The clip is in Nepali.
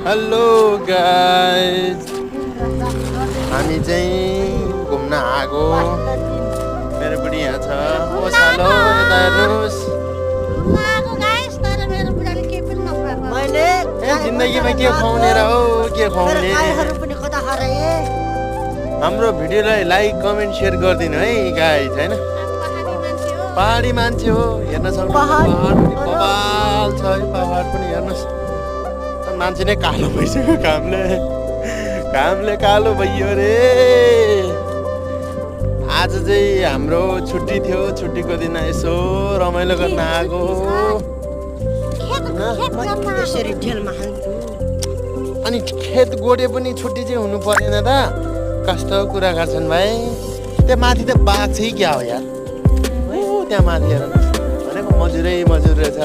हेलो गाइज, हामी चाहिँ घुम्न आएको। मेरो बुढी यहाँ छ। ओ सालो यता हेर्नुहोस्। ए जिन्दगीमा के खुवाउने र हो, के खुवाउने? हाम्रो भिडियोलाई लाइक कमेन्ट सेयर गरिदिनु है गाइज, हैन? पहाडी मान्छे हो, हेर्न सक्नुहुन्छ। पहाड पनि बबाल छ है, पहाड पनि हेर्नुहोस्। मान्छे नै कालो भइसक्यो घामले कालो भइयो रे। आज चाहिँ हाम्रो छुट्टी थियो, छुट्टीको दिन यसो रमाइलो गर्न आएको। अनि खेत गोडे पनि छुट्टी चाहिँ हुनु परेन त? कस्तो कुरा गर्छन् भाइ। त्यहाँ माथि त बाघ चाहिँ क्या हो यार, त्यहाँ माथि हेर्नुहोस्, भनेको मजुरै रहेछ।